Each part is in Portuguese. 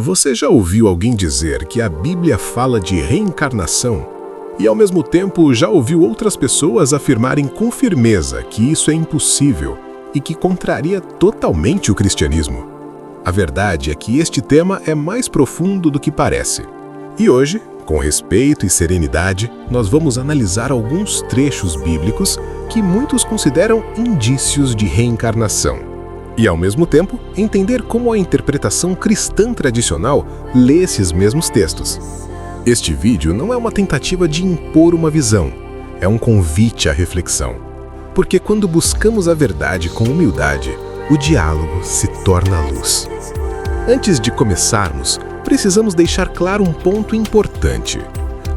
Você já ouviu alguém dizer que a Bíblia fala de reencarnação? E ao mesmo tempo já ouviu outras pessoas afirmarem com firmeza que isso é impossível e que contraria totalmente o cristianismo? A verdade é que este tema é mais profundo do que parece. E hoje, com respeito e serenidade, nós vamos analisar alguns trechos bíblicos que muitos consideram indícios de reencarnação. E, ao mesmo tempo, entender como a interpretação cristã tradicional lê esses mesmos textos. Este vídeo não é uma tentativa de impor uma visão, é um convite à reflexão. Porque quando buscamos a verdade com humildade, o diálogo se torna luz. Antes de começarmos, precisamos deixar claro um ponto importante.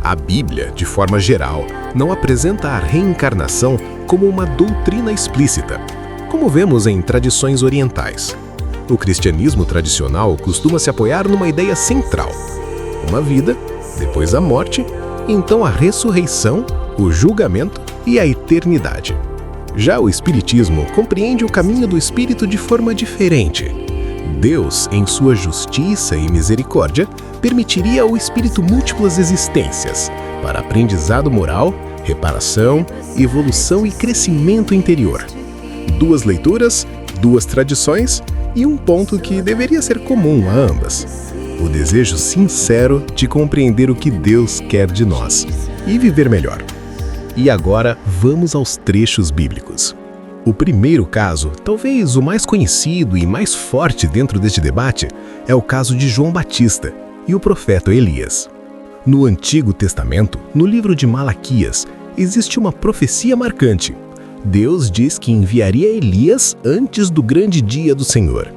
A Bíblia, de forma geral, não apresenta a reencarnação como uma doutrina explícita, como vemos em tradições orientais. O cristianismo tradicional costuma se apoiar numa ideia central: uma vida, depois a morte, então a ressurreição, o julgamento e a eternidade. Já o espiritismo compreende o caminho do espírito de forma diferente. Deus, em sua justiça e misericórdia, permitiria ao espírito múltiplas existências para aprendizado moral, reparação, evolução e crescimento interior. Duas leituras, duas tradições e um ponto que deveria ser comum a ambas: o desejo sincero de compreender o que Deus quer de nós e viver melhor. E agora vamos aos trechos bíblicos. O primeiro caso, talvez o mais conhecido e mais forte dentro deste debate, é o caso de João Batista e o profeta Elias. No Antigo Testamento, no livro de Malaquias, existe uma profecia marcante. Deus diz que enviaria Elias antes do grande dia do Senhor.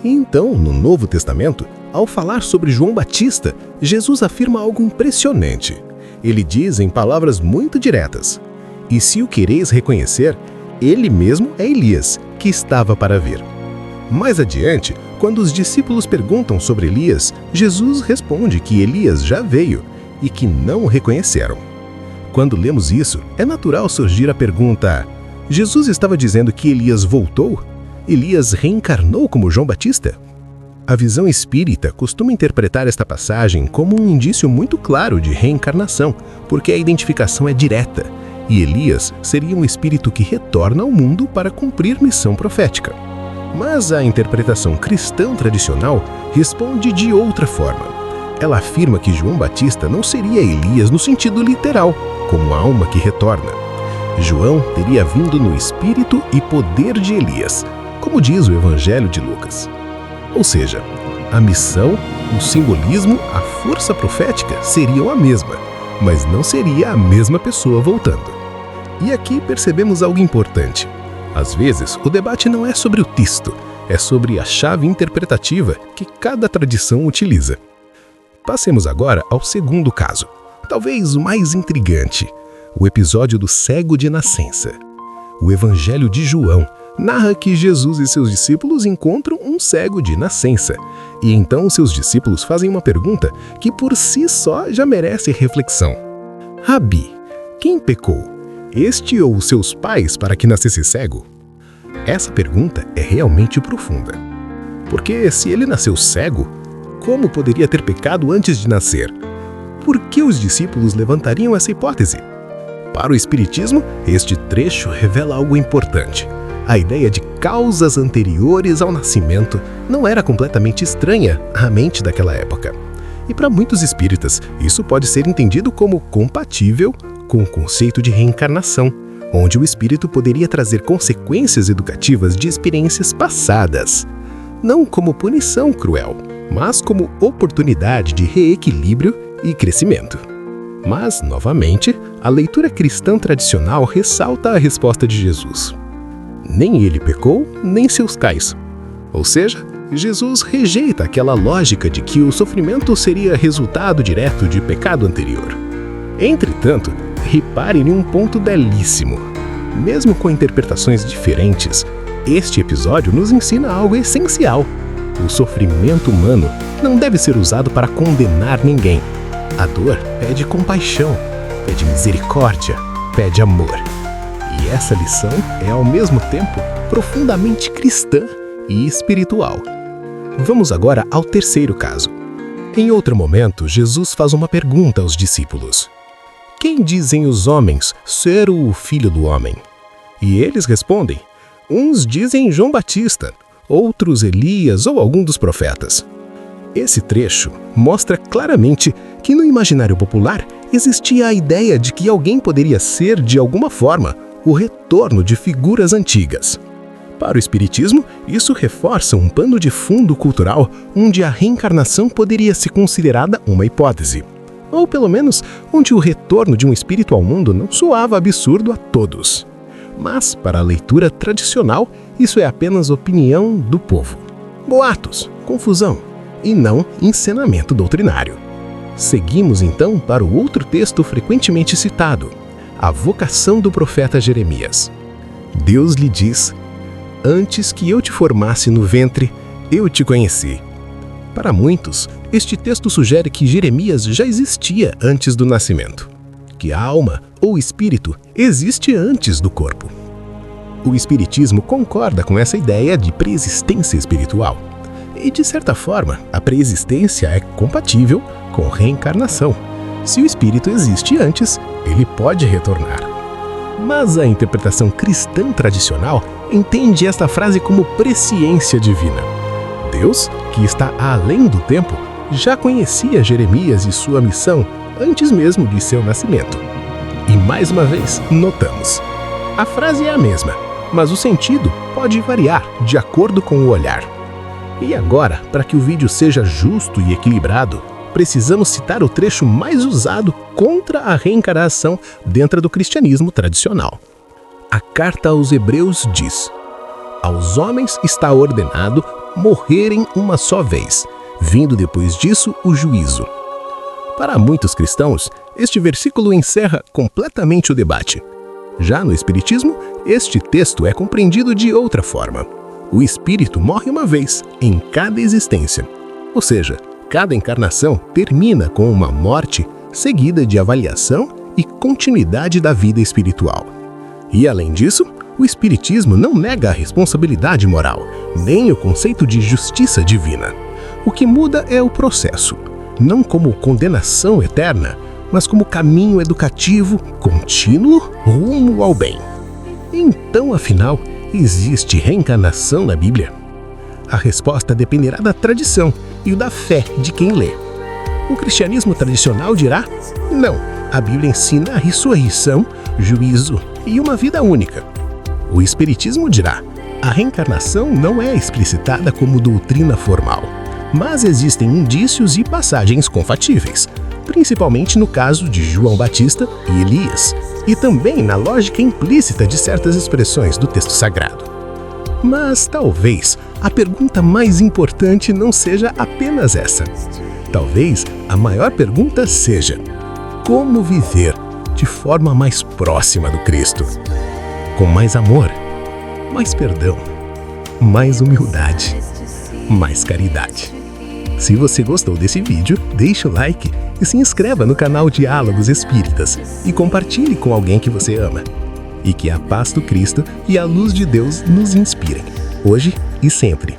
E então, no Novo Testamento, ao falar sobre João Batista, Jesus afirma algo impressionante. Ele diz em palavras muito diretas: "E se o quereis reconhecer, ele mesmo é Elias, que estava para vir." Mais adiante, quando os discípulos perguntam sobre Elias, Jesus responde que Elias já veio e que não o reconheceram. Quando lemos isso, é natural surgir a pergunta: Jesus estava dizendo que Elias voltou? Elias reencarnou como João Batista? A visão espírita costuma interpretar esta passagem como um indício muito claro de reencarnação, porque a identificação é direta, e Elias seria um espírito que retorna ao mundo para cumprir missão profética. Mas a interpretação cristã tradicional responde de outra forma. Ela afirma que João Batista não seria Elias no sentido literal, como alma que retorna. João teria vindo no espírito e poder de Elias, como diz o Evangelho de Lucas. Ou seja, a missão, o simbolismo, a força profética seriam a mesma, mas não seria a mesma pessoa voltando. E aqui percebemos algo importante. Às vezes, o debate não é sobre o texto, é sobre a chave interpretativa que cada tradição utiliza. Passemos agora ao segundo caso, talvez o mais intrigante: o episódio do cego de nascença. O Evangelho de João narra que Jesus e seus discípulos encontram um cego de nascença, e então seus discípulos fazem uma pergunta que por si só já merece reflexão. Rabi, quem pecou, este ou seus pais, para que nascesse cego? Essa pergunta é realmente profunda. Porque se ele nasceu cego, como poderia ter pecado antes de nascer? Por que os discípulos levantariam essa hipótese? Para o Espiritismo, este trecho revela algo importante. A ideia de causas anteriores ao nascimento não era completamente estranha à mente daquela época. E para muitos espíritas, isso pode ser entendido como compatível com o conceito de reencarnação, onde o espírito poderia trazer consequências educativas de experiências passadas. Não como punição cruel, mas como oportunidade de reequilíbrio e crescimento. Mas, novamente, a leitura cristã tradicional ressalta a resposta de Jesus: nem ele pecou, nem seus pais. Ou seja, Jesus rejeita aquela lógica de que o sofrimento seria resultado direto de pecado anterior. Entretanto, repare em um ponto belíssimo. Mesmo com interpretações diferentes, este episódio nos ensina algo essencial. O sofrimento humano não deve ser usado para condenar ninguém. A dor pede compaixão, pede misericórdia, pede amor. E essa lição é, ao mesmo tempo, profundamente cristã e espiritual. Vamos agora ao terceiro caso, Em outro momento, Jesus faz uma pergunta aos discípulos: quem dizem os homens ser o Filho do Homem? E eles respondem: uns dizem João Batista, outros Elias ou algum dos profetas. Esse trecho mostra claramente que no imaginário popular existia a ideia de que alguém poderia ser, de alguma forma, o retorno de figuras antigas. Para o Espiritismo, isso reforça um pano de fundo cultural onde a reencarnação poderia ser considerada uma hipótese. Ou pelo menos onde o retorno de um espírito ao mundo não soava absurdo a todos. Mas, para a leitura tradicional, isso é apenas opinião do povo. Boatos, confusão, e não encenamento doutrinário. Seguimos então para o outro texto frequentemente citado, a vocação do profeta Jeremias. Deus lhe diz: antes que eu te formasse no ventre, eu te conheci. Para muitos, este texto sugere que Jeremias já existia antes do nascimento, que a alma ou espírito existe antes do corpo. O Espiritismo concorda com essa ideia de preexistência espiritual. E, de certa forma, a preexistência é compatível com reencarnação. Se o espírito existe antes, ele pode retornar. Mas a interpretação cristã tradicional entende esta frase como presciência divina. Deus, que está além do tempo, já conhecia Jeremias e sua missão antes mesmo de seu nascimento. E mais uma vez, notamos: a frase é a mesma, mas o sentido pode variar de acordo com o olhar. E agora, para que o vídeo seja justo e equilibrado, precisamos citar o trecho mais usado contra a reencarnação dentro do cristianismo tradicional. A carta aos Hebreus diz: aos homens está ordenado morrerem uma só vez, vindo depois disso o juízo. Para muitos cristãos, este versículo encerra completamente o debate. Já no Espiritismo, este texto é compreendido de outra forma. O espírito morre uma vez, em cada existência. Ou seja, cada encarnação termina com uma morte seguida de avaliação e continuidade da vida espiritual. E além disso, o Espiritismo não nega a responsabilidade moral, nem o conceito de justiça divina. O que muda é o processo, não como condenação eterna, mas como caminho educativo contínuo rumo ao bem. Então, afinal, existe reencarnação na Bíblia? A resposta dependerá da tradição e da fé de quem lê. O cristianismo tradicional dirá: não, a Bíblia ensina a ressurreição, juízo e uma vida única. O Espiritismo dirá: a reencarnação não é explicitada como doutrina formal, mas existem indícios e passagens compatíveis, principalmente no caso de João Batista e Elias, e também na lógica implícita de certas expressões do texto sagrado. Mas talvez a pergunta mais importante não seja apenas essa. Talvez a maior pergunta seja: como viver de forma mais próxima do Cristo? Com mais amor, mais perdão, mais humildade, mais caridade. Se você gostou desse vídeo, deixe o like e se inscreva no canal Diálogos Espíritas e compartilhe com alguém que você ama. E que a paz do Cristo e a luz de Deus nos inspirem, hoje e sempre.